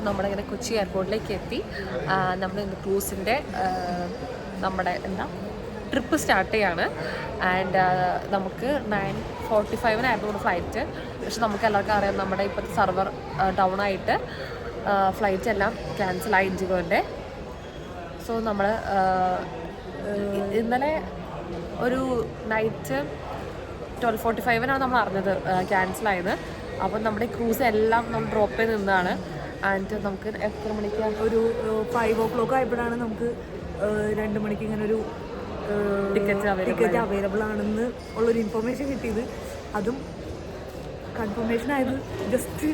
നമ്മളിങ്ങനെ കൊച്ചി എയർപോർട്ടിലേക്ക് എത്തി. നമ്മൾ ക്രൂസിൻ്റെ നമ്മുടെ ട്രിപ്പ് സ്റ്റാർട്ട് ചെയ്യാണ്. ആൻഡ് നമുക്ക് 9:45 ഫ്ലൈറ്റ്. പക്ഷെ നമുക്ക് എല്ലാവർക്കും അറിയാം നമ്മുടെ ഇപ്പോഴത്തെ സർവർ ഡൗൺ ആയിട്ട് ഫ്ലൈറ്റ് എല്ലാം ക്യാൻസലായി ഇൻഡിഗോൻ്റെ. സോ നമ്മൾ ഇന്നലെ ഒരു നൈറ്റ് 12:45 നമ്മൾ അറിഞ്ഞത് ക്യാൻസലായത്. അപ്പം നമ്മുടെ ക്രൂസ് എല്ലാം നമ്മൾ ഡ്രോപ്പ് ചെയ്ത് നിന്നതാണ്. ആൻഡ് നമുക്ക് എത്ര മണിക്കാണ്? ഒരു 5 o'clock ആയപ്പോഴാണ് നമുക്ക് 2 മണിക്ക് ഇങ്ങനെ ഒരു ടിക്കറ്റ് അവൈലബിൾ ആണെന്ന് ഉള്ളൊരു ഇൻഫർമേഷൻ കിട്ടിയത്. അതും കൺഫർമേഷൻ ആയത് ജസ്റ്റ്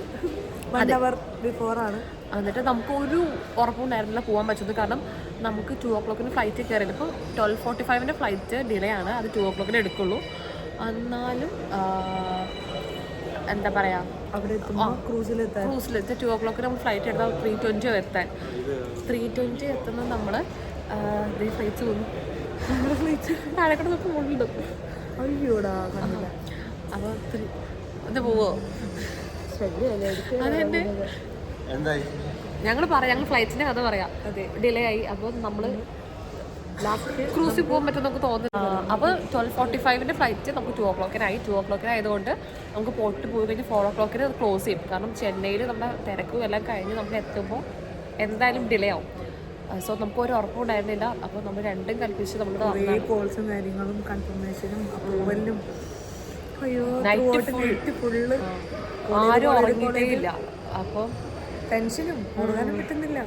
1 hour ബിഫോറാണ്. എന്നിട്ട് നമുക്ക് ഒരു ഉറപ്പുണ്ടായിരുന്നില്ല പോകാൻ പറ്റുന്നത്. കാരണം നമുക്ക് 2 o'clock ഫ്ലൈറ്റ് കയറിയില്ല. ഇപ്പോൾ 12:45 ഫ്ലൈറ്റ് ഡിലേ ആണ്. അത് 2 o'clock എടുക്കുള്ളൂ. എന്നാലും എന്താ പറയുക, അവിടെ ക്രൂസിലെത്താൻ 2 o'clock നമ്മൾ ഫ്ലൈറ്റ് എടുത്താൽ 3:20 എത്താൻ. 3:20 എത്തുന്നത് നമ്മൾ ഫ്ലൈറ്റ് പോകുന്നു. നമ്മുടെ ഫ്ലൈറ്റ് താഴെക്കൂടെ നമുക്ക് മുകളിലിടും. അയ്യോടാ കണ്ടില്ല. അപ്പോൾ ഇത് പോവോ? അതെന്നെ ഞങ്ങൾ ഫ്ലൈറ്റിൻ്റെ കഥ പറയാം. ഡിലേ ആയി. അപ്പോൾ നമ്മൾ ലാസ്റ്റ് ക്രൂസിൽ പോകാൻ പറ്റും നമുക്ക് തോന്നുന്നു. അപ്പോൾ 12:45 ഫ്ലൈറ്റ് നമുക്ക് 2 o'clock 2 o'clock ആയതുകൊണ്ട് നമുക്ക് പോയിട്ട് പോയി കഴിഞ്ഞ് 4 o'clock അത് ക്ലോസ് ചെയ്യും. കാരണം ചെന്നൈയിൽ നമ്മുടെ തിരക്കും എല്ലാം കഴിഞ്ഞ് നമ്മൾ എത്തുമ്പോൾ എന്തായാലും ഡിലേ ആവും. സോ നമുക്ക് ഒരു ഉറപ്പുണ്ടായിരുന്നില്ല. അപ്പോൾ നമ്മൾ രണ്ടും കൽപ്പിച്ച് നമ്മൾ കോൾസും കാര്യങ്ങളും കൺഫർമേഷനും അപ്രൂവലിനും ഫുള്ള് ആരും ഉറങ്ങിയിട്ടേയില്ല. അപ്പോൾ ടെൻഷനും ഉറങ്ങാനും പറ്റുന്നില്ല.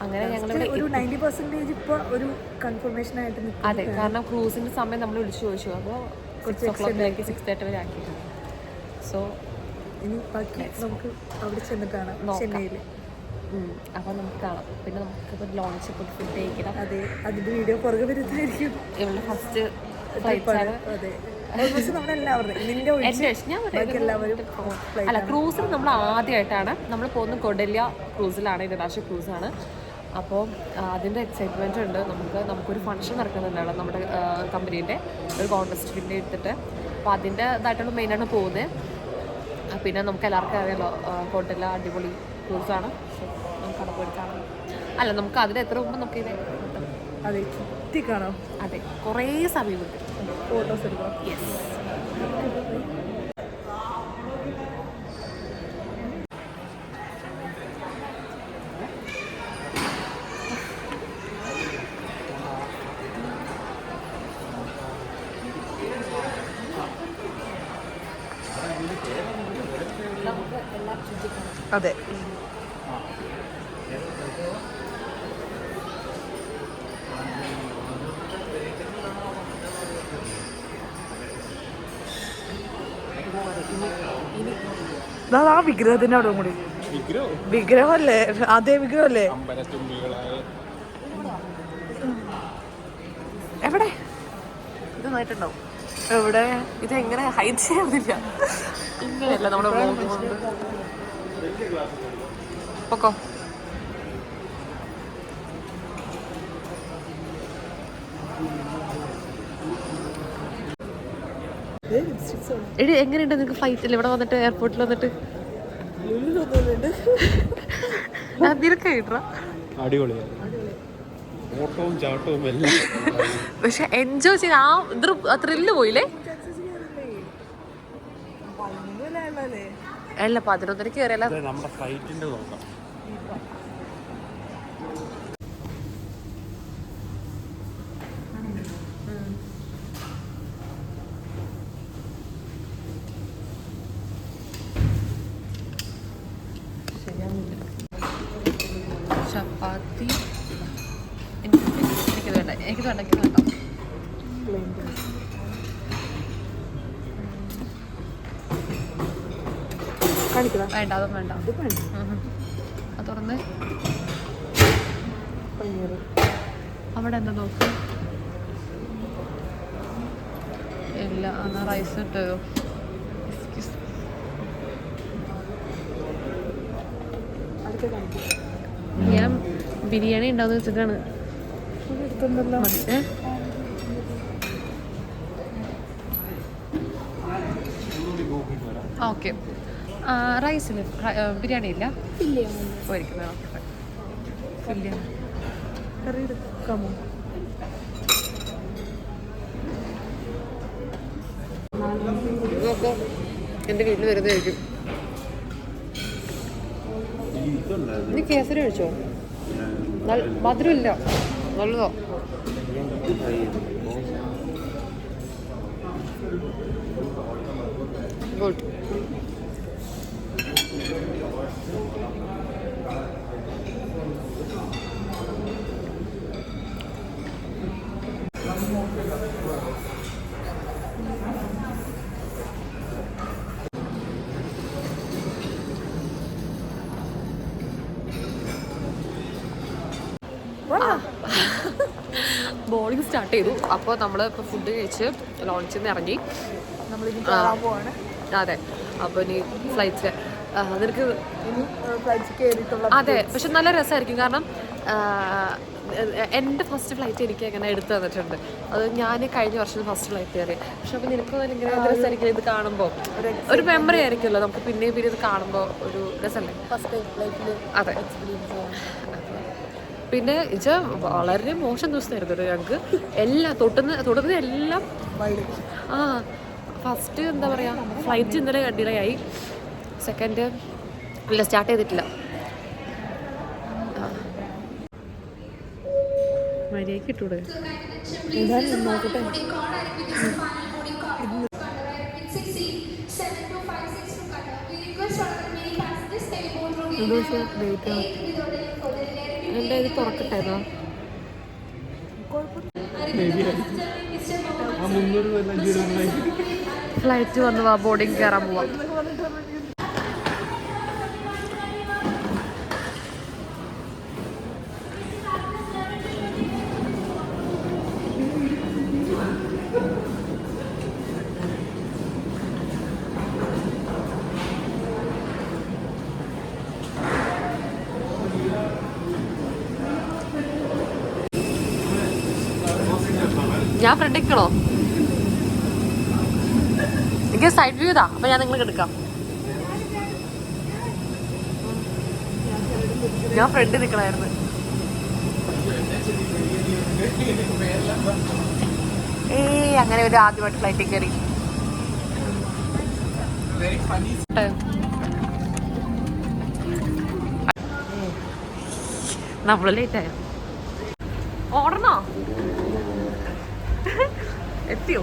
അങ്ങനെ ഞങ്ങൾ ഒരു 90% ഇപ്പോൾ ഒരു കൺഫർമേഷൻ ആയിട്ട് നിൽക്കും. അതെ, കാരണം ക്രൂസിൻ്റെ സമയം നമ്മൾ വിളിച്ചു ചോദിച്ചു. അപ്പോൾ 6 o'clock 6:30 വരെ ആക്കിയിട്ടുണ്ട്. സോ ഇനി ബാക്കി നമുക്ക് അവിടെ ചെന്നിട്ടാണ് ചെന്നൈയിൽ. അപ്പോൾ നമുക്ക് കാണാം. പിന്നെ നമുക്കിപ്പോൾ ലോഞ്ച് ഫുഡ് കഴിക്കണം. അതെ, അതിൻ്റെ വീഡിയോ പുറകെ വരുന്നതായിരിക്കും. ഇവളുടെ ഫസ്റ്റ് ഫ്ലൈറ്റാണ്. അതെ, അല്ല, ക്രൂസിൽ നമ്മൾ ആദ്യമായിട്ടാണ് നമ്മൾ പോകുന്ന കൊഡല്യ ക്രൂസിലാണ്, ഇന്റർനാഷണൽ ക്രൂസാണ്. അപ്പോൾ അതിൻ്റെ എക്സൈറ്റ്മെൻറ്റ് ഉണ്ട്. നമുക്കൊരു ഫംഗ്ഷൻ നടക്കുന്നുണ്ടാണ് നമ്മുടെ കമ്പനീൻ്റെ ഒരു കോൺടെസ്റ്റിൻ്റെ എടുത്തിട്ട്. അപ്പോൾ അതിൻ്റെതായിട്ടുള്ള മെയിനാണ് പോകുന്നത്. പിന്നെ നമുക്ക് എല്ലാവർക്കും അറിയാമല്ലോ കൊഡല്യ അടിപൊളി ക്രൂസാണ്. സോ നമുക്ക് അവിടെ പോയി കാണാം. അല്ല, നമുക്ക് അതിന് എത്ര മുമ്പ് നമുക്ക് ഇത് അതെ ചുറ്റിക്കാണോ? അതെ, കുറേ സമയമുണ്ട്. ഫോട്ടോസ് എടുക്കാം. യെസ്. അതെ, ആ വിഗ്രഹത്തിന്റെ അവിടെ കൂടി വിഗ്രഹമല്ലേ? അതേ വിഗ്രഹമല്ലേ? എവിടെ ഇത് നന്നായിട്ടുണ്ടാവും. എവിടെ? ഇത് എങ്ങനെ ഹൈഡ് ചെയ്യാറില്ല. ഇങ്ങനെയല്ല നമ്മുടെ പൊക്കോ. എടി, എങ്ങനെയുണ്ട് നിനക്ക് ഫ്ലൈറ്റിൽ ഇവിടെ വന്നിട്ട് എയർപോർട്ടിൽ വന്നിട്ട്? പക്ഷെ എൻജോയ് ചെയ്ത് ആ ത്രില്ല് പോയില്ലേ? അല്ല, 11:30 കയറിയല്ല. നമ്മുടെ ഫ്ലൈറ്റിന്റെ നോക്കാം. ചപ്പാത്തി എനിക്ക് വേണ്ട. വേണ്ട, അതും വേണ്ട. അത് തുറന്ന് അവിടെ എന്താ നോക്ക്. ഇല്ല, എന്നാൽ റൈസ് ഇട്ടോ. ഞാൻ ബിരിയാണി ഉണ്ടാവുന്ന വെച്ചിട്ടാണ്. ഓക്കെ, റൈസിന് ബിരിയാണി ഇല്ല പോയിരിക്കുന്നത് കറി എടുക്കാമോ? എൻ്റെ വീട്ടിൽ വരുന്നതായിരിക്കും. നീ കേസരി കഴിച്ചോ? മധുരമില്ല, നല്ലതോ. ഗുഡ്. ബോളിംഗ് സ്റ്റാർട്ട് ചെയ്തു. അപ്പോൾ നമ്മൾ ഇപ്പോൾ ഫുഡ് കഴിച്ച് ലോഞ്ചിൽ നിന്ന് ഇറങ്ങി. നമ്മളിനി കയറാൻ പോവാണ്. അതെ, അപ്പോൾ ഇനി ഫ്ലൈറ്റിൽ നിനക്ക് ഫ്ലൈറ്റ് കയറിയിട്ടുള്ള അതെ. പക്ഷെ നല്ല രസമായിരിക്കും. കാരണം എൻ്റെ ഫസ്റ്റ് ഫ്ലൈറ്റ് എനിക്ക് എങ്ങനെ എടുത്തു തന്നിട്ടുണ്ട്. അത് ഞാൻ കഴിഞ്ഞ വർഷം ഫസ്റ്റ് ഫ്ലൈറ്റ് കയറി. പക്ഷെ അപ്പോൾ നിനക്ക് ഇങ്ങനെ രസമായിരിക്കും ഇത് കാണുമ്പോൾ. ഒരു മെമ്മറി ആയിരിക്കുമല്ലോ നമുക്ക് പിന്നെയും ഇത് കാണുമ്പോൾ ഒരു രസമല്ലേ ഫസ്റ്റ് ഫ്ലൈറ്റിൽ. അതെ. പിന്നെ ഇത് വളരെ മോശം ദിവസമായിരുന്നു ഞങ്ങൾക്ക്. എല്ലാം തൊട്ടുന്ന എല്ലാം ഫസ്റ്റ് എന്താ പറയുക, ഫ്ലൈറ്റ് ഇന്നലെ ഡിലേ ആയി. സെക്കൻഡ് ഇല്ല, സ്റ്റാർട്ട് ചെയ്തിട്ടില്ല. മര്യാദയ്ക്ക് ഇട്ടൂടെ? നോക്കട്ടെ. എൻ്റെ ഇത് തുറക്കട്ടെ. ഫ്ലൈറ്റ് വന്നു, ബോർഡിങ് കയറാൻ പോവാം. ഞാൻ ഫ്രണ്ട് നിൽക്കണോ? എനിക്ക് സൈഡ് വ്യൂ ഇതാ. അപ്പം ഞാൻ നിങ്ങൾക്ക് എടുക്കാം. ഞാൻ ഫ്രണ്ട് നിൽക്കണമായിരുന്നു. അങ്ങനെ ഒരു ആദ്യമായിട്ട് ഫ്ലൈറ്റിൽ കയറി. നമ്മൾ ലേറ്റായ ഓടണോ? എത്തിയോ?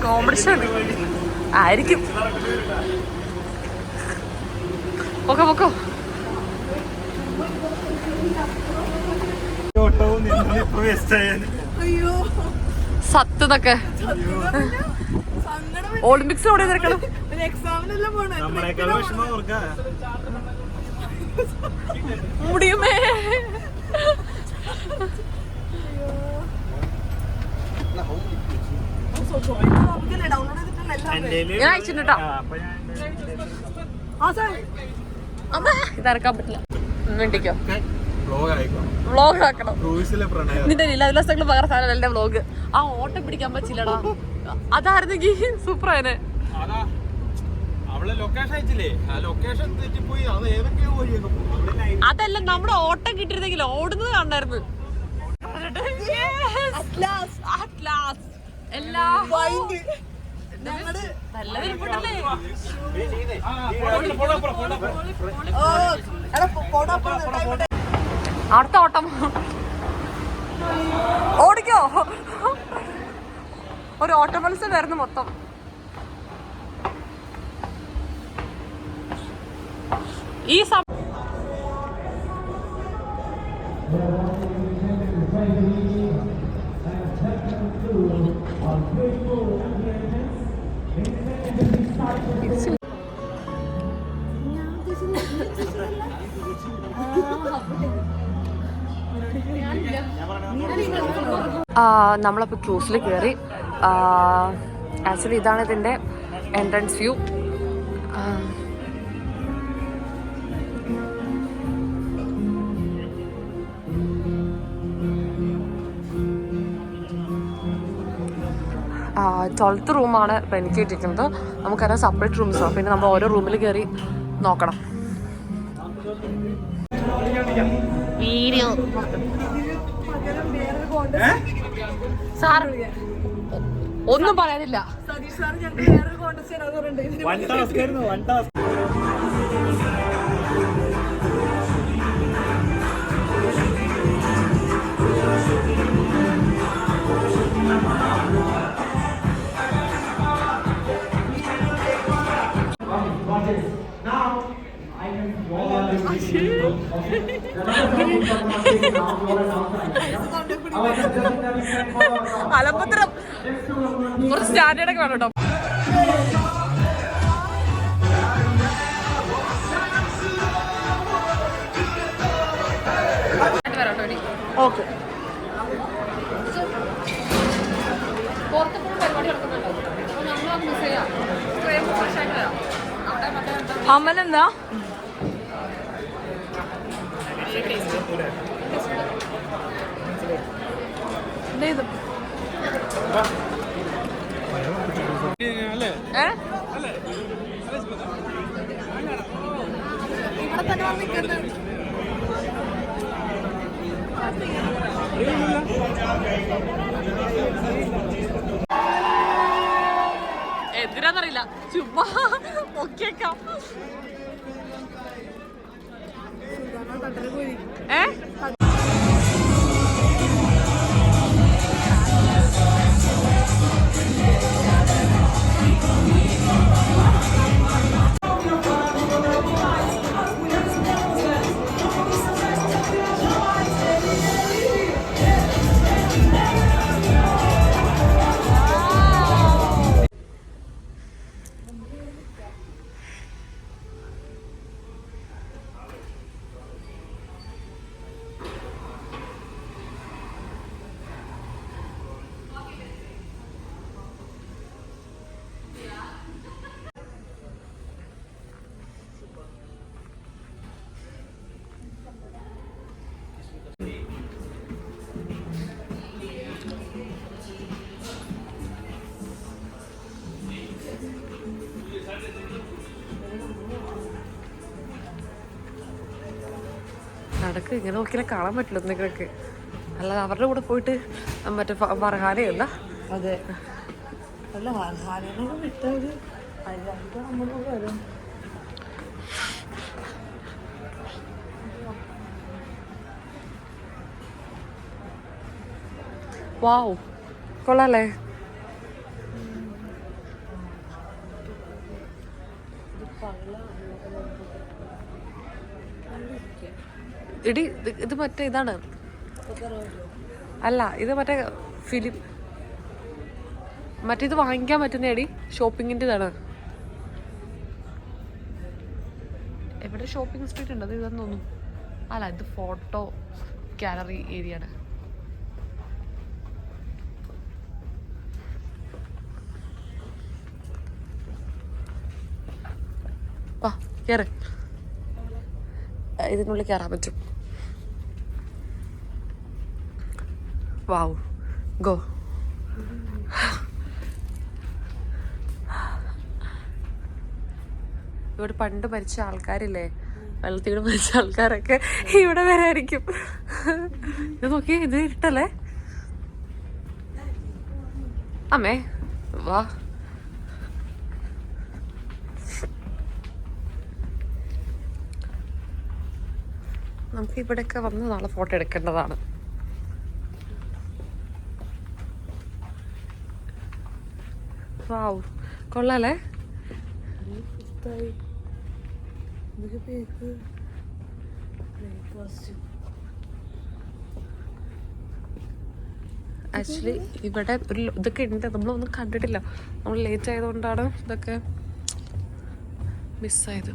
കോമ്പറ്റീഷൻ ആയിരിക്കും. പൊക്കോ പൊക്കോ. സത്തൊക്കെ ഒളിമ്പിക്സ് ഓടി നിൽക്കണം. മുടിയുമേ ഞാൻ അയച്ചിട്ടോ. ഇതറക്കാൻ പറ്റില്ല. വേണ്ടിക്കോ വ്ളോഗ് ആക്കണം. നിന്റെ ലീലാവിലാസങ്ങൾ പകർ സാധനം എന്റെ വ്ളോഗ്. ആ ഓട്ടം പിടിക്കാൻ പറ്റില്ലടാ. അതായിരുന്നെങ്കിൽ സൂപ്പർ ആയനെ. അതല്ല, നമ്മുടെ ഓട്ടം കിട്ടിയിരുന്നെങ്കിൽ ഓടുന്നത് കണ്ടായിരുന്നു. അടുത്ത ഓട്ടം ഓടിക്കോ. ഒരു ഓട്ട മത്സരമായിരുന്നു മൊത്തം. ഈ നമ്മളപ്പോൾ ക്രൂസിൽ കയറി. ആക്ച്വലി ഇതാണ് ഇതിൻ്റെ എൻട്രൻസ് വ്യൂ. 12th റൂമാണ് ഇപ്പം എനിക്ക് കിട്ടിയിരിക്കുന്നത്. നമുക്കറിയാം സെപ്പറേറ്റ് റൂംസാണ്. പിന്നെ നമ്മൾ ഓരോ റൂമിൽ കയറി നോക്കണം. വീഡിയോ സാർ ഒന്നും പറയാനില്ല. മലപ്പുറം കുറച്ച് സ്റ്റാൻഡേർഡൊക്കെ വേണം കേട്ടോ. ഓക്കെ അമ്മലെന്താ ഇത് ഇവിടെ തന്നെ വന്നിട്ടുണ്ട്. എന്തിനാന്നറിയില്ല, ചുമ്മാ നോക്കിയേക്കാം. നടക്ക് ഇങ്ങനെ നോക്കിയാൽ കാണാൻ പറ്റില്ല ഒന്നിക്കൊക്കെ. അല്ലാതെ അവരുടെ കൂടെ പോയിട്ട് മറ്റേ ഫർഹാനയല്ല. അതെ, അല്ല ഫർഹാനൊക്കെ വിട്ടത് അല്ലാണ്ട് നമ്മൾ വരും. വാവ്, കൊള്ളാല്ലേ? എടി ഇത് മറ്റേ ഇതാണ്, അല്ല ഇത് മറ്റേ ഫിലിം, മറ്റേത് വാങ്ങിക്കാൻ പറ്റുന്ന എടി ഷോപ്പിങ്ങിൻ്റെ ഇതാണ്. എവിടെ ഷോപ്പിംഗ് സ്ട്രീറ്റ് ഉണ്ട്? അത് ഇതെന്ന് തോന്നുന്നു. അല്ല, ഇത് ഫോട്ടോ ഗാലറി ഏരിയ ആണ്. വാ കയറ്, ഇതിനുള്ളിൽ കയറാൻ പറ്റും. വാവ്, ഗോ. ഇവിടെ പണ്ട് മരിച്ച ആൾക്കാരില്ലേ, വെള്ളത്തിൽ കൂടെ മരിച്ച ആൾക്കാരൊക്കെ ഇവിടെ വരായിരിക്കും. ഇത് നോക്കി, ഇത് ഇട്ടല്ലേ അമ്മേ? വാ, നമുക്ക് ഇവിടെയൊക്കെ വന്ന് നാളെ ഫോട്ടോ എടുക്കേണ്ടതാണ്. വാവ്, കൊള്ളാല്ലേ? ആക്ച്വലി ഇവിടെ ഒരു ഇതൊക്കെ ഉണ്ട്, നമ്മളൊന്നും കണ്ടിട്ടില്ല. നമ്മൾ ലേറ്റ് ആയതുകൊണ്ടാണ് ഇതൊക്കെ മിസ്സായത്.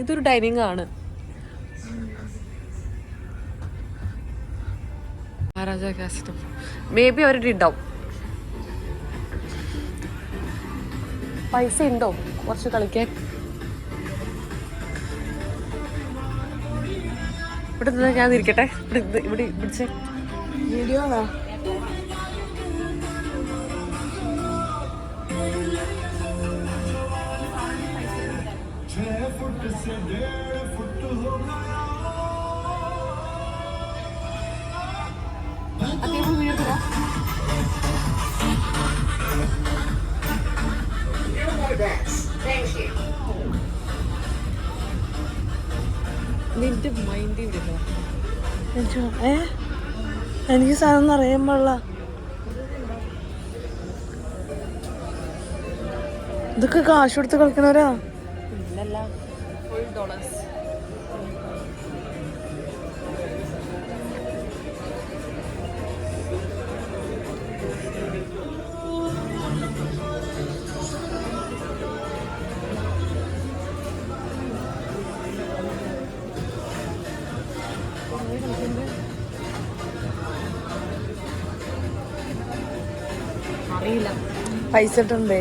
ഇതൊരു ഡൈനിങ് ആണ്. മഹാരാജ കാസിനും മേ ബി അവരുടെ ഉണ്ടാവും. പൈസ ഉണ്ടോ കുറച്ച് കളിക്കാൻ? ഇവിടെ നിന്ന് ഞാൻ ഇരിക്കട്ടെ, ഇവിടെ പിടിച്ചേ. വീഡിയോ ആണോ? നിന്റെ മൈൻഡ് വിടുന്നു. എനിക്ക് സാധനം അറിയാൻ പാടില്ല. ഇതൊക്കെ കാശ് കൊടുത്ത് കളിക്കണവരാ. ഇല്ലല്ല, $4. അറിയില്ല, പൈസ ഇട്ടുണ്ടേ.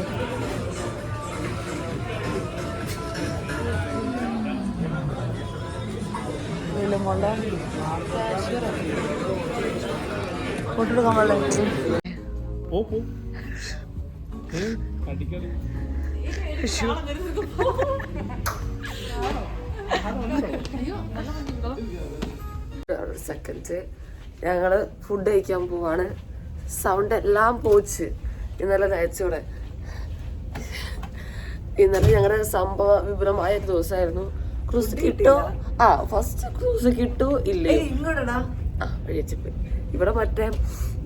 ഫോട്ടെടുക്കാൻ പാടില്ല. സെക്കൻഡ് ഞങ്ങള് ഫുഡ് കഴിക്കാൻ പോവാണ്. സൗണ്ട് എല്ലാം പോച്ച്. ഇന്നലെ നയിച്ചൂടെ. ഇന്നലെ ഞങ്ങളുടെ സംഭവ വിപുലമായ ഒരു ദിവസമായിരുന്നു. ക്രൂസ് കിട്ടോ? ഫസ്റ്റ് ക്രൂസ് കിട്ടോ ഇല്ലേ? കഴിച്ചിട്ട് ഇവിടെ മറ്റേ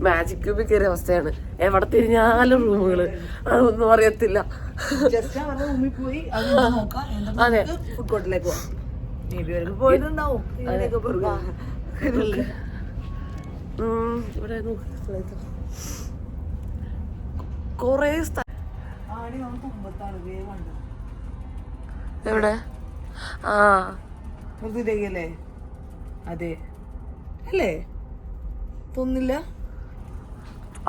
മാജിക് ക്യൂബിൽ കയറിയ അവസ്ഥയാണ്. എവിടെ തിരിഞ്ഞാലും റൂമുകള്, അതൊന്നും അറിയത്തില്ല. അതെ, ഫുഡ് കോർട്ടിലേക്ക് പോയിട്ടുണ്ടാവും. ഇവിടെ കൊറേ എവിടെ ല്ലേ? അതെ അല്ലേ? തോന്നില്ല,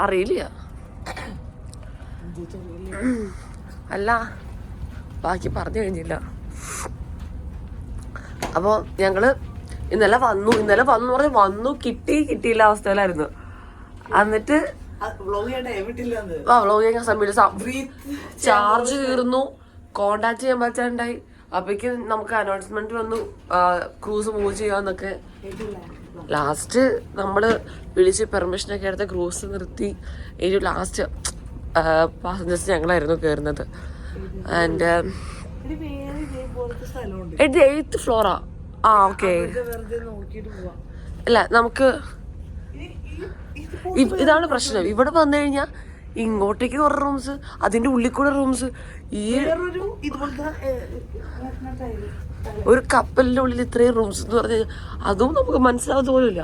അറിയില്ല. അല്ല, ബാക്കി പറഞ്ഞു കഴിഞ്ഞില്ല. അപ്പൊ ഞങ്ങള് ഇന്നലെ വന്നു കിട്ടിയില്ല അവസ്ഥയിലായിരുന്നു. എന്നിട്ട് വ്ളോഗ് ചെയ്യാൻ സമയമില്ല. ചാർജ് തീർന്നു, കോണ്ടാക്ട് ചെയ്യാൻ പറ്റാണ്ടായി. അപ്പേക്ക് നമുക്ക് അനൗൺസ്മെന്റ് വന്നു ക്രൂസ് മൂവ് ചെയ്യാന്നൊക്കെ. ലാസ്റ്റ് നമ്മള് വിളിച്ച് പെർമിഷനൊക്കെ എടുത്ത് ക്രൂസ് നിർത്തി. ഏറ്റവും ലാസ്റ്റ് പാസഞ്ചേഴ്സ് ഞങ്ങളായിരുന്നു കയറുന്നത്. And 8th ഫ്ലോറാ. ഓക്കെ. അല്ല, നമുക്ക് ഇതാണ് പ്രശ്നം. ഇവിടെ വന്നു കഴിഞ്ഞാൽ ഇങ്ങോട്ടേക്ക് കുറെ റൂംസ്, അതിന്റെ ഉള്ളിൽ കൂടെ റൂംസ്. ഈ ഒരു കപ്പലിന്റെ ഉള്ളിൽ ഇത്രയും റൂംസ് എന്ന് പറഞ്ഞു കഴിഞ്ഞാൽ അതും നമുക്ക് മനസ്സിലാവുന്ന പോലുമില്ല.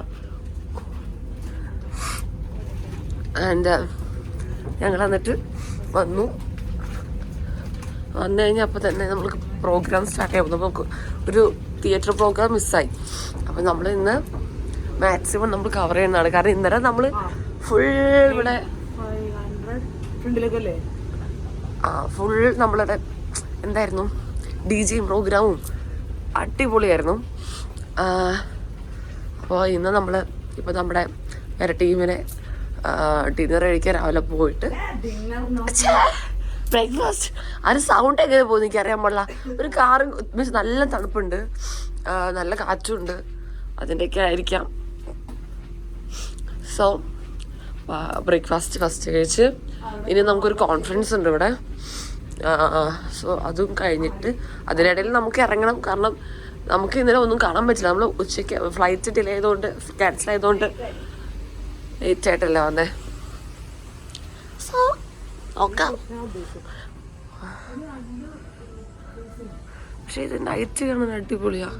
ആൻഡ് ഞങ്ങൾ എന്നിട്ട് വന്നു കഴിഞ്ഞാൽ അപ്പം തന്നെ നമ്മൾക്ക് പ്രോഗ്രാം സ്റ്റാർട്ട് ചെയ്യാം. നമുക്ക് ഒരു തിയേറ്റർ പ്രോഗ്രാം മിസ്സായി. അപ്പം നമ്മൾ ഇന്ന് മാക്സിമം നമ്മൾ കവർ ചെയ്യുന്നതാണ്. കാരണം ഇന്നലെ നമ്മൾ ഫുൾ ഇവിടെ ഫുൾ നമ്മളുടെ എന്തായിരുന്നു DJയും പ്രോഗ്രാമും അടിപൊളിയായിരുന്നു. അപ്പോൾ ഇന്ന് നമ്മൾ ഇപ്പം നമ്മുടെ വേറെ ടീമിനെ ഡിന്നർ കഴിക്കാൻ രാവിലെ പോയിട്ട് ബ്രേക്ക്ഫാസ്റ്റ്. അത് സൗണ്ട് എങ്ങനെ പോകുന്നു എനിക്കറിയാൻ പാടില്ല. ഒരു കാറ് മീൻസ് നല്ല തണുപ്പുണ്ട്, നല്ല കാറ്റുണ്ട്, അതിൻ്റെയൊക്കെ ആയിരിക്കാം. സോ ബ്രേക്ക്ഫാസ്റ്റ് ഫസ്റ്റ് കഴിച്ച് ഇനി നമുക്കൊരു കോൺഫറൻസ് ഉണ്ട് ഇവിടെ. സോ അതും കഴിഞ്ഞിട്ട് അതിനിടയിൽ നമുക്ക് ഇറങ്ങണം. കാരണം നമുക്ക് ഇന്നലെ ഒന്നും കാണാൻ പറ്റില്ല. നമ്മൾ ഉച്ചയ്ക്ക് ഫ്ലൈറ്റ് ഡിലേ ചെയ്തുകൊണ്ട് ക്യാൻസൽ ആയതുകൊണ്ട് ലേറ്റ് ആയിട്ടല്ല വന്നേ. സോ നോക്കാം. പക്ഷെ ഇത് നൈറ്റ് കാണാൻ അടിപൊളിയാ.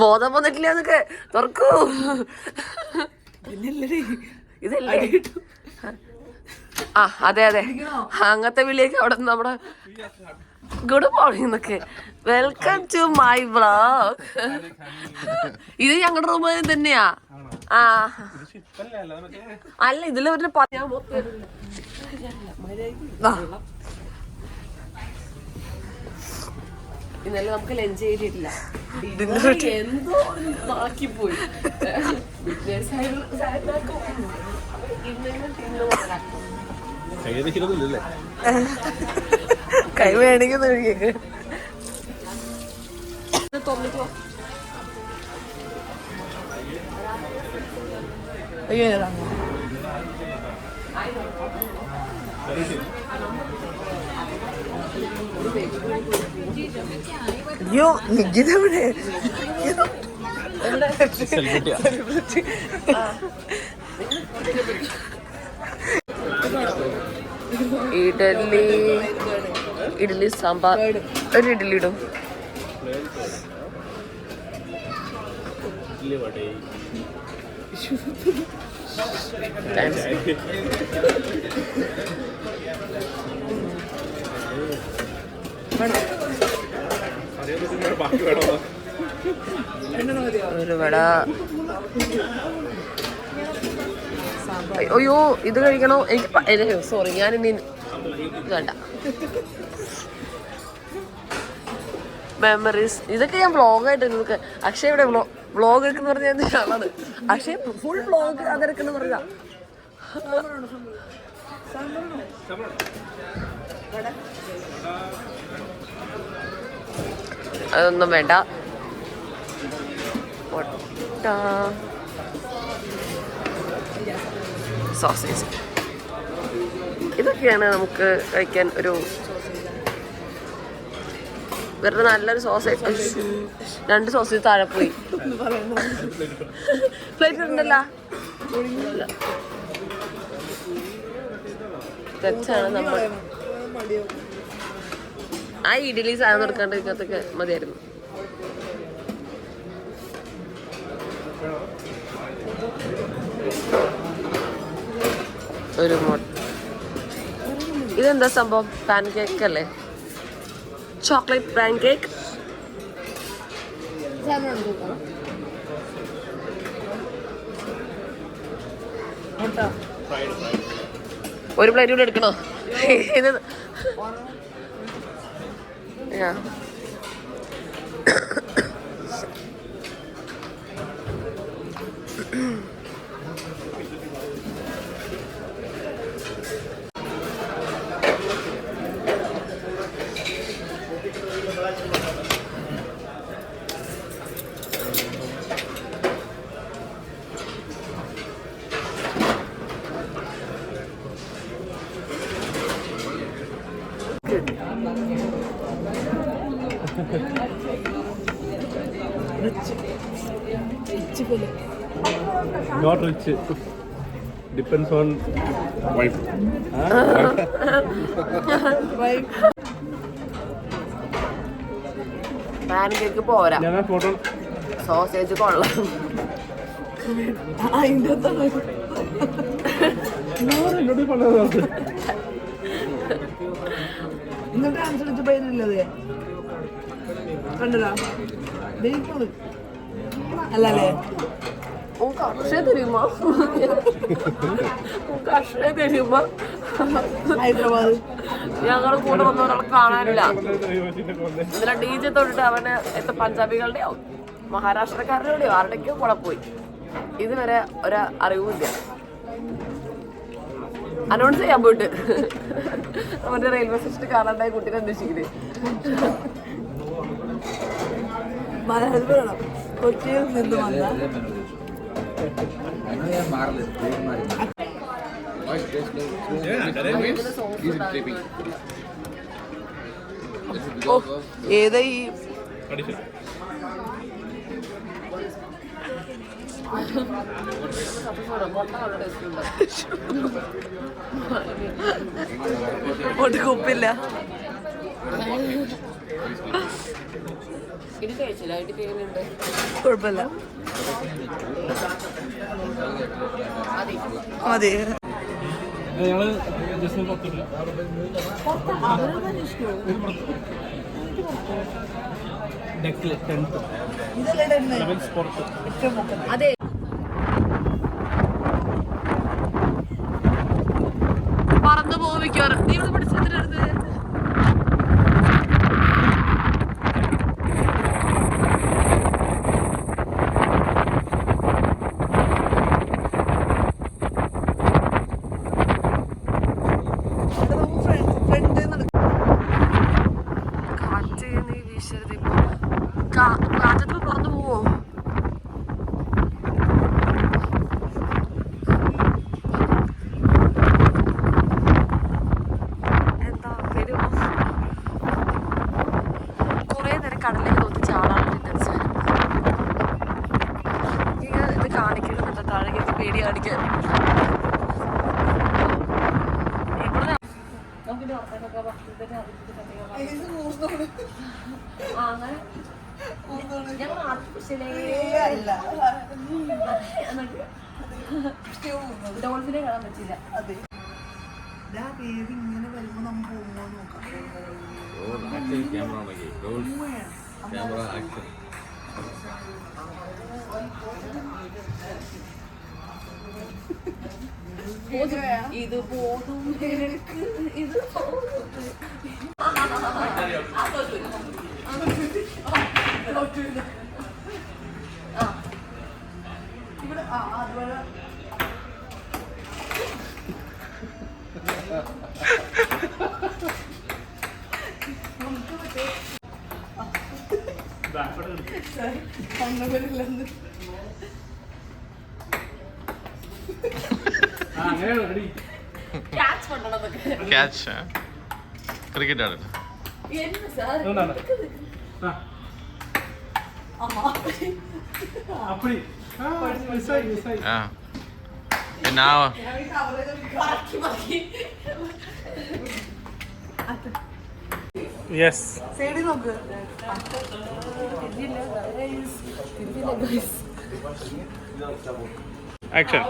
ബോധം വന്നിട്ടില്ല എന്നൊക്കെ തുറക്കൂ. ഇതല്ലേ ആ അതെ അതെ, അങ്ങനത്തെ വിളിയൊക്കെ അവിടെ നിന്ന് നമ്മുടെ ഗുഡ് മോർണിംഗ് എന്നൊക്കെ. Welcome to my vlog. ഇത് ഞങ്ങളുടെ റൂം തന്നെയാ. ആ അല്ല, ഇതില് ഒരു ഇന്നലെ നമുക്ക് ലഞ്ച് ചെയ്തിട്ടില്ല. എന്തോ ആക്കിപ്പോയി. കൈ വേണമെങ്കിൽ നോക്കിയേക്ക്. അയ്യോ നികിതവിടെ ഇഡ്ഡലി സാമ്പാർ. ഒരു ഇഡ്ഡലി ഇടും. ഒരു വട. അയ്യോ ഇത് കഴിക്കണോ? എനിക്ക് സോറി, ഞാൻ ഇനി വേണ്ട. മെമ്മറീസ് ഇതൊക്കെ ഞാൻ വ്ളോഗായിട്ട് നിങ്ങൾക്ക്. അക്ഷയ് ഇവിടെ വ്ളോഗ് എടുക്കുന്ന പറഞ്ഞാൽ ആളാണ്. അക്ഷയ് ഫുൾ വ്ളോഗ് അതെടുക്കുന്ന പറഞ്ഞാ. അതൊന്നും വേണ്ട. സോസേജ് ഇതൊക്കെയാണ് നമുക്ക് കഴിക്കാൻ ഒരു വെറുതെ നല്ലൊരു സോസേജ്. 2 സോസേജ് താഴെ പോയി. പ്ലേറ്റ് ഉണ്ടല്ലോ. തെറ്റാണ് നമ്മൾ. ആ ഇഡ്ഡലി സാധനം എടുക്കാണ്ട് ഇങ്ങനത്തൊക്കെ മതിയായിരുന്നു. ഒരു ഇതെന്താ സംഭവം? പാൻ കേക്ക് അല്ലേ? Chocolate pan cake. ഒരു പ്ലേറ്റ് കൂടെ എടുക്കണോ? ഇത് Not rich. Depends on wife. Pan cake പോരാ, ഞാൻ ഫോട്ടോ സോസേജ് കൊള്ളാം. ഇന്നത്തെ അനുസരിച്ച് പയ്യനല്ലേ കണ്ടതാ അല്ലല്ലേ? ഹൈദരാബാദ് ഞങ്ങൾ കൂടെ വന്ന ഒരാൾ കാണാനില്ല. ഇന്നലെ DJ തൊട്ടിട്ട് അവന് പഞ്ചാബികളുടെയോ മഹാരാഷ്ട്രക്കാരുടെയോ ആരുടെയൊക്കെയോ കൂടെ പോയി. ഇതുവരെ ഒരു അറിവുമില്ല. അനൗൺസ് ചെയ്യാൻ പോയിട്ട് അവന്റെ റെയിൽവേ സ്റ്റേഷനിൽ കാണാണ്ടായി കുട്ടീനെ അന്വേഷിക്കുന്നത്. കൊച്ചിയിൽ നിന്ന് വന്ന ഏതാ ഈ ഒട്ടുക്കുപ്പില്ല. ഇത് കഴിച്ചില്ല. ഇത് ചെയ്യുന്നുണ്ട്, കുഴപ്പമില്ല. മതി. ഞങ്ങള് അതെ പറന്നു പോവിക്കാറ് നീ ഇവിടെ പഠിച്ചെടുത്ത് കാറ്റത്ത് പറന്നു പോവോ? എന്താ വരുമോ? കുറേ നേരം കടലിലേക്ക് നോക്കി ചാടാൻ ഇത് കാണിക്കുന്നുണ്ട് താഴേക്ക് പേടി കാണിക്കാൻ. ഡോൾഫിനെ കാണാൻ പറ്റില്ല. ഇങ്ങനെ വരുമ്പോ നമുക്ക് പോകുമ്പോ നോക്കാം. ഇത് പോതും ഇത് ഇവിടെ അതുപോലെ ക്യാച്ച് ക്രിക്കറ്റ് ആട now yes സൈഡിൽ നോക്ക്. action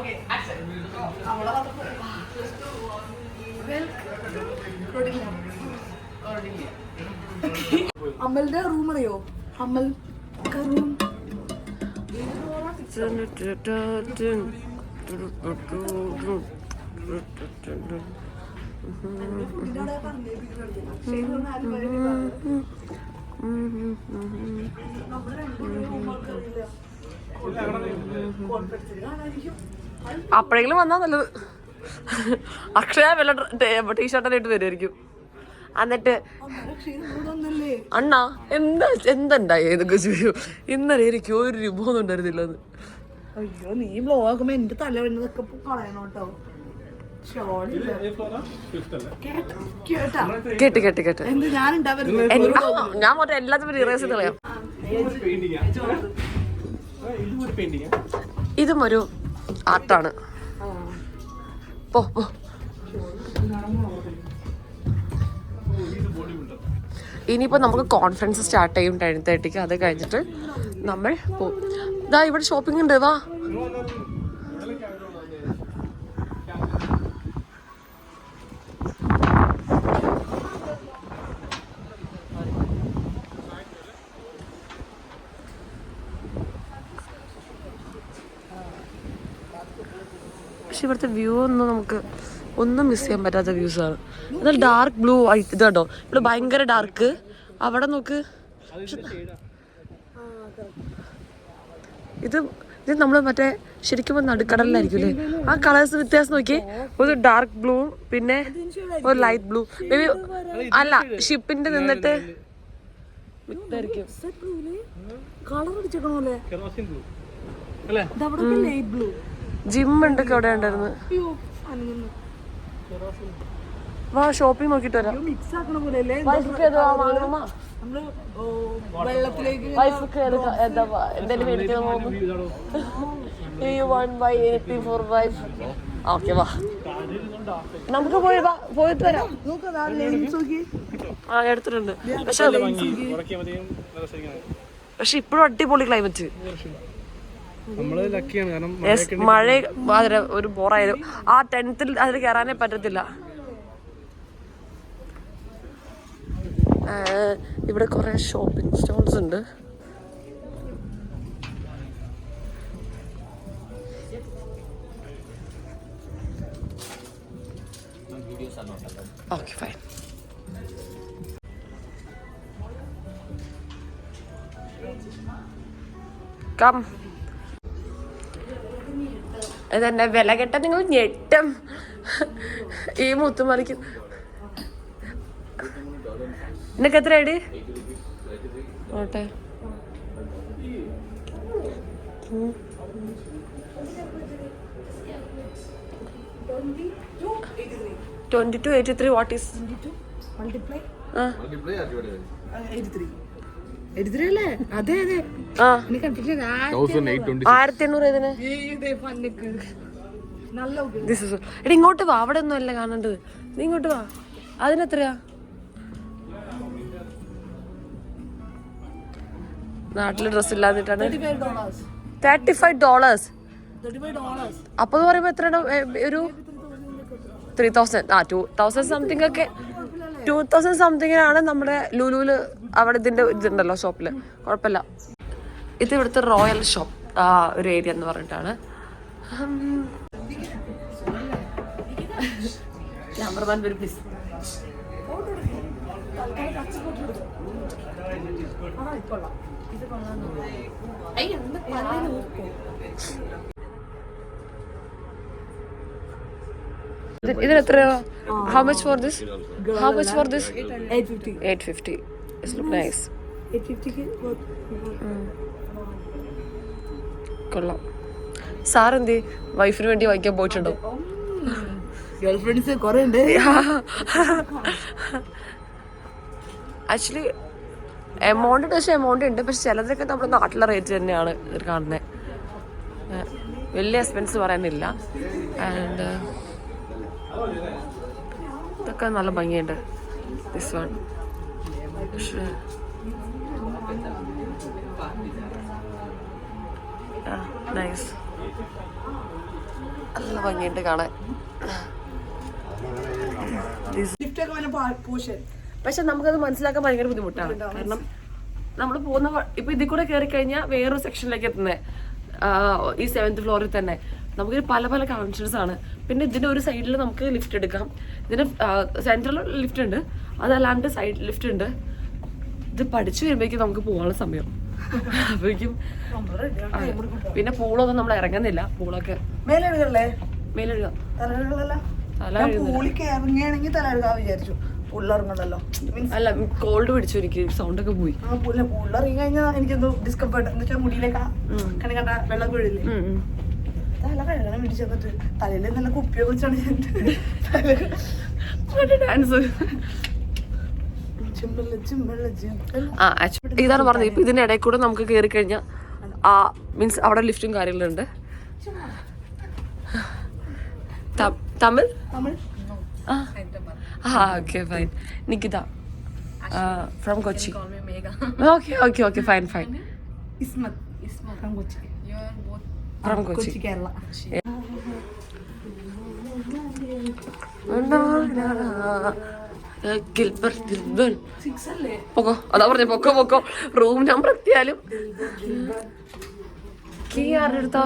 അമലിന്റെ റൂം അറിയോ? അമൽ റൂം അപ്പോഴെങ്കിലും വന്നാ നല്ലത്. അക്ഷയ വല്ല ടീഷർട്ടെല്ലാം ഇട്ട് വരുമായിരിക്കും. എന്നിട്ട് അണ്ണാ എന്തുണ്ടായി ഏതൊക്കെ ചോദിച്ചു. ഇന്നലെ എനിക്ക് ഒരു രൂപ ഒന്നും ഉണ്ടായിരുന്നില്ല. അത് അയ്യോ നീ ബ്ലോഗ് ആക്കുമ്പോ എന്റെ തല വരുന്നതൊക്കെ കളയണം കേട്ടോ. കേട്ട് കേട്ട് കേട്ട് എന്ത് ഞാൻ ഞാൻ മറ്റേ എല്ലാത്തിനും ഇറേസ് ചെയ്ത് കളയാം. ഇതും ഒരു ആർട്ടാണ്. പോ പോ. ഇനിയിപ്പോൾ നമുക്ക് കോൺഫറൻസ് സ്റ്റാർട്ട് ചെയ്യും 10:30. അത് കഴിഞ്ഞിട്ട് നമ്മൾ പോകും. ഇതാ ഇവിടെ ഷോപ്പിംഗ് ഉണ്ട്, വാ. പക്ഷെ ഇവിടുത്തെ വ്യൂ ഒന്നും മിസ് ചെയ്യാൻ പറ്റാത്ത വ്യൂസാണ്. എന്നാൽ ഡാർക്ക് ബ്ലൂ ഇത് കേട്ടോ, ഇവിടെ ഭയങ്കര ഡാർക്ക്. അവിടെ നോക്ക്, ഇത് നമ്മൾ മറ്റേ ശരിക്കും നടുക്കടലിലായിരിക്കും അല്ലേ? ആ കളേഴ്സ് വ്യത്യാസം നോക്കിയേ. ഒരു ഡാർക്ക് ബ്ലൂ പിന്നെ ഒരു ലൈറ്റ് ബ്ലൂ. മേ ബി അല്ല, ഷിപ്പിന്റെ നിന്നിട്ട് ജിം ഉണ്ടൊക്കെ അവിടെ ഉണ്ടായിരുന്നു. വാ ഷോപ്പിംഗ് നോക്കിട്ട് വരാം. നമുക്ക് പോയിട്ട് വരാം. ആ എടുത്തിട്ടുണ്ട്. പക്ഷെ ഇപ്പോഴും അടിപൊളി ക്ലൈമറ്റ്. മഴ ഒരു ബോറായാലും ആ 10th അതിൽ കയറാനേ പറ്റത്തില്ല. ഇവിടെ കുറേ ഷോപ്പിംഗ് സ്റ്റോൾസ് ഉണ്ട്. Okay fine. കം. ഇതെന്നെ വില കെട്ട നിങ്ങൾ ഞെട്ടും. ഈ മുത്തുമറിക്ക് നിനക്ക് എത്ര ഐഡി ഓട്ടെ? 2283. വാട്ട് ഈസ് മൾട്ടിപ്ലൈ ആ 83 അല്ലേ? അതെ അതെ. ആ എനിക്ക് കൺഫ്യൂഷൻ 1800 ഇതിന്. നല്ല എടി ഇങ്ങോട്ട് വാ, അവിടെ ഒന്നും അല്ല കാണേണ്ടത്. നീ ഇങ്ങോട്ട് വാ. അതിനെത്രയാ? നാട്ടില് ഡ്രസ് ഇല്ലാന്നിട്ടാണ്. $35. അപ്പൊ പറയുമ്പോ എത്ര? ഒരു 3000. 2000 സംതിങ് ഒക്കെ. 2000 സംതിങ്ങിനാണ് നമ്മുടെ ലുലുവില് അവിടെ ഇതിന്റെ ഇതുണ്ടല്ലോ ഷോപ്പില്. കുഴപ്പമില്ല. ഇത് ഇവിടുത്തെ റോയൽ ഷോപ്പ് ഒരു ഏരിയ എന്ന് പറഞ്ഞിട്ടാണ്. ക്യാമറമാൻ വരും please. ഇതിനെത്രയോ? How much for this? How much for this? 850. This look nice. 850 കൊള്ളാം. സാറെന്തി വൈഫിന് വേണ്ടി വാങ്ങിക്കാൻ പോയിട്ടുണ്ടോ? ഗേൾ ഫ്രണ്ട്സ് കുറെ ഉണ്ട്. ആക്ച്വലി എമൗണ്ട് ഉണ്ട്. പക്ഷെ ചിലതൊക്കെ നമ്മുടെ നാട്ടിലെ റേറ്റ് തന്നെയാണ് ഇത് കാണുന്നത്. വലിയ എക്സ്പെൻസ് പറയാനില്ല. ആൻഡ് ഇതൊക്കെ നല്ല ഭംഗിയുണ്ട്. This one nice. നല്ല ഭംഗിയുണ്ട് കാണാൻ. പക്ഷെ നമുക്കത് മനസ്സിലാക്കാൻ ഭയങ്കര ബുദ്ധിമുട്ടാണ്. കാരണം നമ്മൾ പോകുന്ന ഇപ്പൊ ഇതിൽ കൂടെ കയറി കഴിഞ്ഞാൽ വേറൊരു സെക്ഷനിലേക്ക് എത്തുന്നത് ഈ 7th ഫ്ലോറിൽ തന്നെ. നമുക്കൊരു പല പല കണക്ഷൻസ് ആണ്. പിന്നെ ഇതിന്റെ ഒരു സൈഡിൽ നമുക്ക് ലിഫ്റ്റ് എടുക്കാം. ഇതിന് സെൻട്രൽ ലിഫ്റ്റ് ഉണ്ട്, അതല്ലാണ്ട് സൈഡ് ലിഫ്റ്റ് ഉണ്ട്. ഇത് പഠിച്ചു വരുമ്പോഴേക്കും നമുക്ക് പോകാനുള്ള സമയം. അപ്പോഴേക്കും പിന്നെ പൂളൊന്നും നമ്മൾ ഇറങ്ങുന്നില്ല. പൂളൊക്കെ മേലെഴുകല്ലേ? മേലെഴുകാം. അല്ല കോൾഡ് പിടിച്ചു എനിക്ക്. സൗണ്ട് ഒക്കെ പോയി. പുള്ളിറങ്ങി കഴിഞ്ഞാൽ എനിക്കെന്തോ ഡിസ്കംഫർട്ട് എന്ന് വെച്ചാൽ മുടിയിലേക്ക് കണ്ട വെള്ളം വീഴില്ലേ? തല കഴുകണം പിടിച്ചു. തലയിൽ നല്ല കുപ്പിയൊക്കെ വെച്ചാണ് ഡാൻസ്. ഇതാണ് പറഞ്ഞത്. ഇപ്പൊ ഇതിന്റെ ഇടയിൽ കൂടെ നമുക്ക് കയറി കഴിഞ്ഞാൽ മീൻസ് അവിടെ ലിഫ്റ്റും കാര്യങ്ങളുണ്ട്. Tamil okay fine. Nikita from Kochi. Okay fine. From Kochi Kerala. പൊക്കോ. അതാ പറഞ്ഞ പൊക്കോ. റൂം നമ്പർ എത്തിയാലും കീ ആരുടെ അടുത്താ?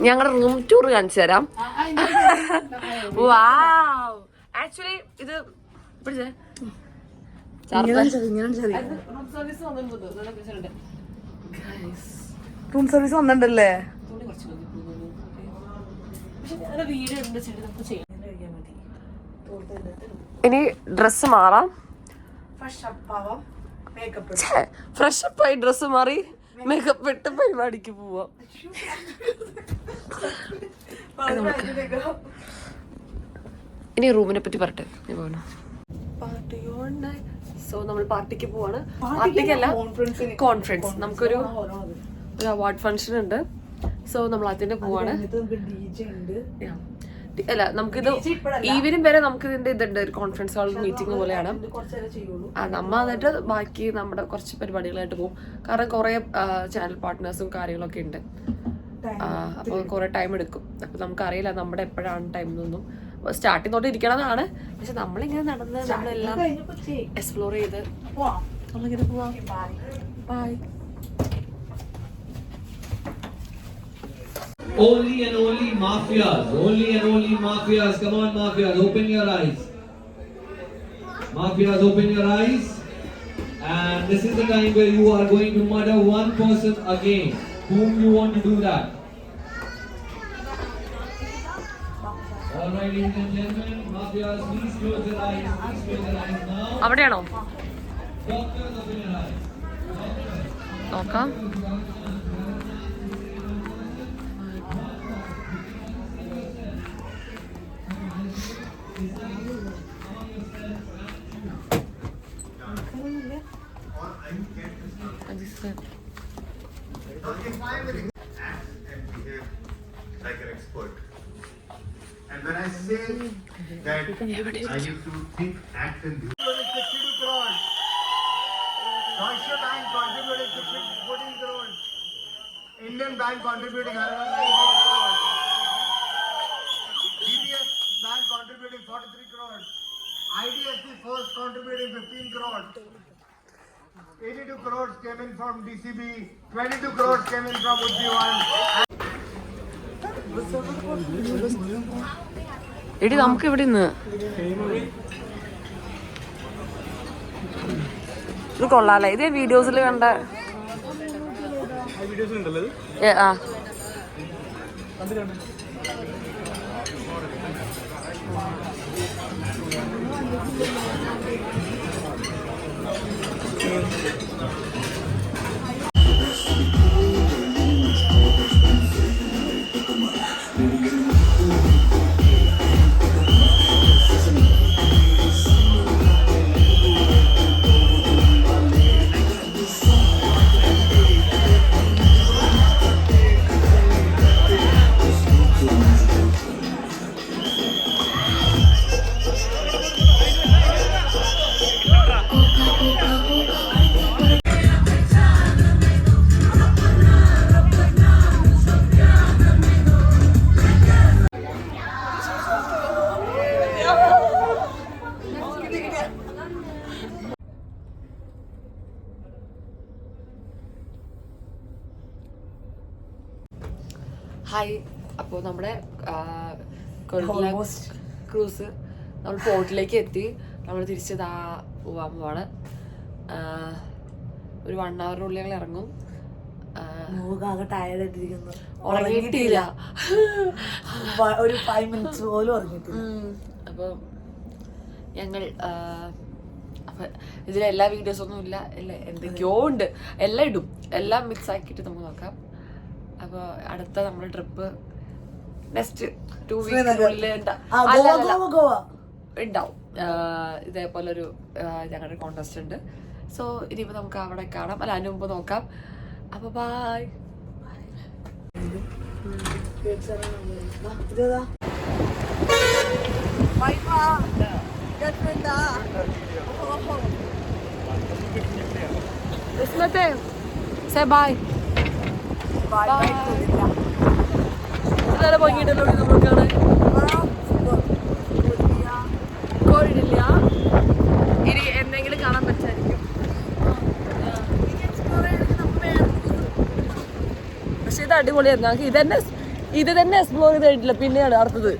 ഞങ്ങളുടെ റൂം ടൂർ കാണിച്ചു തരാം. വാവ്. ആക്ച്വലി ഇത് പിടിച്ചേ. റൂം സർവീസ് വന്നിട്ടുണ്ടല്ലേ? ഇനി ഡ്രസ് മാറാം. ഫ്രഷ് അപ്പ് ആയി ഡ്രസ് മാറി മേക്കപ്പ് ഇട്ട് പരിപാടിക്ക് പോവാം. ഇനി റൂമിനെ പറ്റി പറട്ടെ. സോ നമ്മൾ പാർട്ടിക്ക് പോവാണ്. പാർട്ടിക്കല്ല, കോൺഫറൻസ്. നമുക്കൊരു അവാർഡ് ഫംഗ്ഷൻ ഉണ്ട്. സോ നമ്മൾ അതിന്റെ പോവാണ്. അല്ല നമുക്കിത് ഈവനിങ് വരെ നമുക്ക് ഇതിന്റെ ഇതുണ്ട്. ഒരു കോൺഫറൻസ് ഹാൾ മീറ്റിംഗ് പോലെയാണ്. നമ്മ എന്നിട്ട് ബാക്കി നമ്മുടെ കുറച്ച് പരിപാടികളായിട്ട് പോകും. കാരണം കുറെ ചാനൽ പാർട്ട്നേഴ്സും കാര്യങ്ങളൊക്കെ ഉണ്ട്. അപ്പോൾ കുറെ ടൈം എടുക്കും. അപ്പൊ നമുക്കറിയില്ല നമ്മുടെ എപ്പോഴാണ് ടൈം എന്നൊന്നും. സ്റ്റാർട്ടിങ് തൊട്ട് ഇരിക്കണമെന്നാണ്. പക്ഷെ നമ്മളിങ്ങനെ നടന്ന് നമ്മളെല്ലാം എക്സ്പ്ലോർ ചെയ്ത് നമ്മളിങ്ങനെ പോവാം. By. Only and only mafias. Only and only mafias. Come on, mafias. Open your eyes. Mafias, open your eyes. And this is the time where you are going to murder one person again. Whom you want to do that? Alright, ladies and gentlemen, mafias, please close your eyes. Please close your eyes now. അവിടെയാണോ Doctors, open your eyes. നോക്കാം? Okay, 5 minutes. Act and behave like an expert. And when I say that I need to think, act and behave. 52 crores. Deutsche Bank contributed 14 crores. Indian Bank contributing 198 crores. DBS Bank contributing 43 crores. IDFC First contributing 15 crores. 82 crores came in from DCB, 22 crores came in from Ujjivan. എടി നമുക്ക് ഇവിടെ നിന്ന് ഇത് കൊള്ളാല്ലേ? ഇത് വീഡിയോസിൽ കണ്ട ആ ഹായ്. അപ്പോൾ നമ്മുടെ ക്രൂസ് നമ്മൾ പോർട്ടിലേക്ക് എത്തി. നമ്മൾ തിരിച്ച് പോവാൻ പോവാണ്. ഒരു 1 hourനുള്ളിൽ ഞങ്ങൾ ഇറങ്ങും. ഉറങ്ങിയിട്ടില്ല, ഒരു 5 minutes പോലും ഉറങ്ങിയിട്ടില്ല. അപ്പോൾ ഞങ്ങൾ ഇതിലെല്ലാ വീഡിയോസൊന്നും ഇല്ല, എന്തൊക്കെയോ ഉണ്ട്, എല്ലാം ഇടും, എല്ലാം മിക്സ് ആക്കിയിട്ട് നമുക്ക് നോക്കാം. അപ്പോൾ അടുത്ത നമ്മുടെ ട്രിപ്പ് നെക്സ്റ്റ് 2 വീക്കിനുള്ളിൽ ഉണ്ടാവും. ഇതേപോലൊരു ഞങ്ങളുടെ കോൺടെസ്റ്റ് ഉണ്ട്. സോ ഇനിയിപ്പോൾ നമുക്ക് അവിടെ കാണാം, അല്ല അതിന് മുമ്പ് നോക്കാം. അപ്പോൾ ബായ്. ബൈ. ഭംഗിയുണ്ടല്ലോ നമുക്കാണ്. കോഴില്ല ഇനി എന്തെങ്കിലും കാണാൻ പറ്റായിരിക്കും. പക്ഷെ ഇത് അടിപൊളിയായിരുന്നു. ഞങ്ങൾക്ക് ഇത് തന്നെ എക്സ്പ്ലോർ ചെയ്ത് കഴിഞ്ഞിട്ടില്ല. പിന്നെയാണ് അടുത്തത്